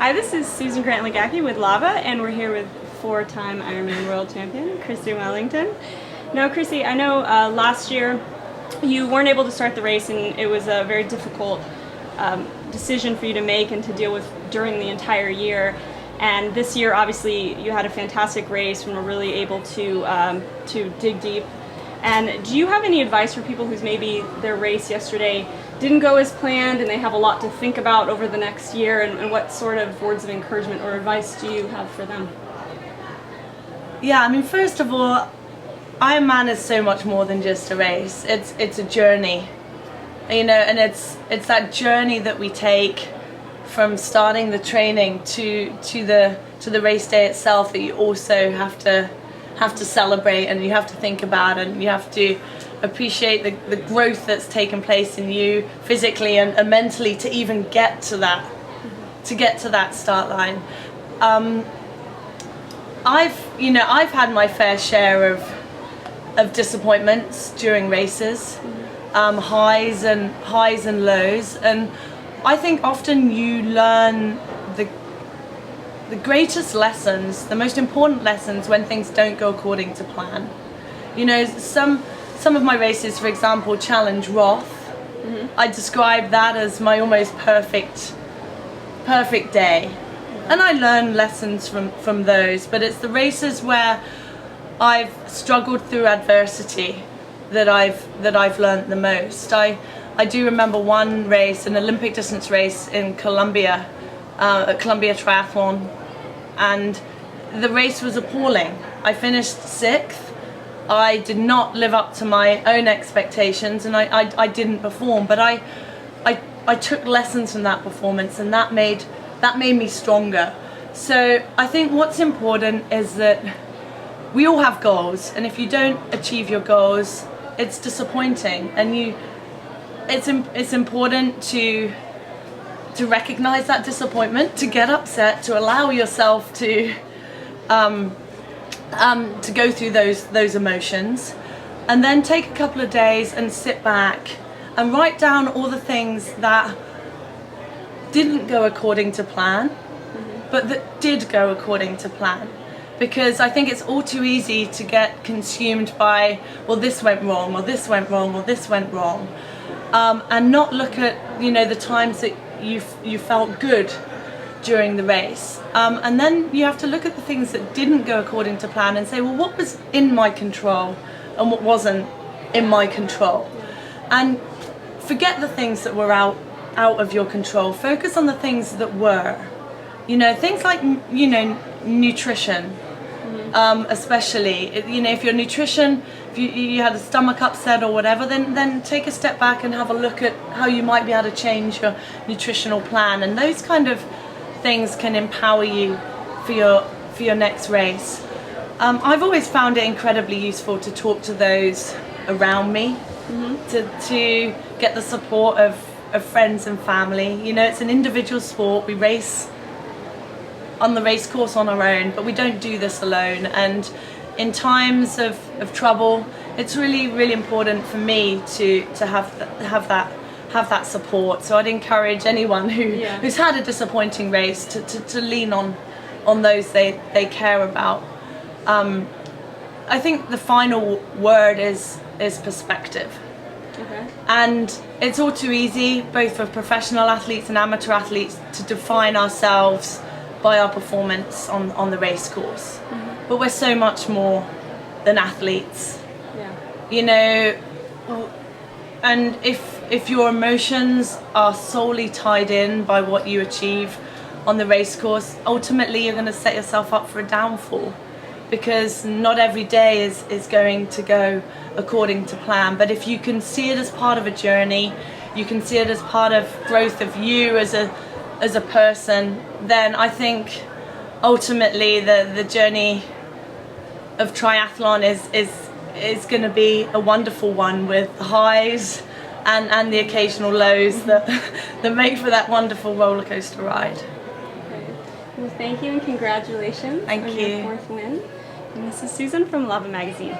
Hi, this is Susan Grant-Legacki with Lava, and we're here with four-time Ironman world champion, Chrissie Wellington. Now, Chrissie, I know last year you weren't able to start the race, and it was a very difficult decision for you to make and to deal with during the entire year. And this year, obviously, you had a fantastic race and were really able to dig deep. And do you have any advice for people whose maybe their race yesterday didn't go as planned and they have a lot to think about over the next year, and what sort of words of encouragement or advice do you have for them? Yeah, I mean, first of all, Ironman is so much more than just a race. It's a journey, you know, and it's that journey that we take from starting the training to the race day itself that you also have to celebrate, and you have to think about, and you have to appreciate the growth that's taken place in you physically and mentally to even get to that start line. I've had my fair share of disappointments during races, highs and lows, and I think often you learn the greatest lessons, the most important lessons, when things don't go according to plan. You know, some of my races, for example, Challenge Roth, I describe that as my almost perfect day. And I learn lessons from those, but it's the races where I've struggled through adversity that I've learned the most. I do remember one race, an Olympic distance race in Colombia, at Colombia Triathlon, and the race was appalling. I finished 6th. I did not live up to my own expectations, and I didn't perform, but I took lessons from that performance, and that made me stronger. So I think what's important is that we all have goals, and if you don't achieve your goals, it's disappointing, and it's important to recognize that disappointment, to get upset, to allow yourself to go through those emotions, and then take a couple of days and sit back and write down all the things that didn't go according to plan, but that did go according to plan. Because I think it's all too easy to get consumed by, well, this went wrong, or this went wrong, or this went wrong, and not look at, you know, the times that you felt good during the race. And then you have to look at the things that didn't go according to plan and say, well, what was in my control and what wasn't in my control? And forget the things that were out of your control. Focus on the things that were. You know, things like, you know, nutrition, especially. You know, if your nutrition, if you had a stomach upset or whatever, then take a step back and have a look at how you might be able to change your nutritional plan. And those kind of things can empower you for your next race. I've always found it incredibly useful to talk to those around me, to get the support of friends and family. You know, it's an individual sport. We race on the race course on our own, but we don't do this alone. And in times of trouble, it's really, really important for me to have that support. So I'd encourage anyone who's had a disappointing race to lean on those they care about. I think the final word is perspective. Okay. And it's all too easy, both for professional athletes and amateur athletes, to define ourselves by our performance on the race course. But we're so much more than athletes. Yeah. You know, and if your emotions are solely tied in by what you achieve on the race course, ultimately you're going to set yourself up for a downfall, because not every day is going to go according to plan. But if you can see it as part of a journey, you can see it as part of growth of you as a person, then I think ultimately the journey of triathlon is going to be a wonderful one, with highs and the occasional lows that make for that wonderful roller coaster ride. Okay. Well, thank you and congratulations on your 4th win. And this is Susan from Lava Magazine.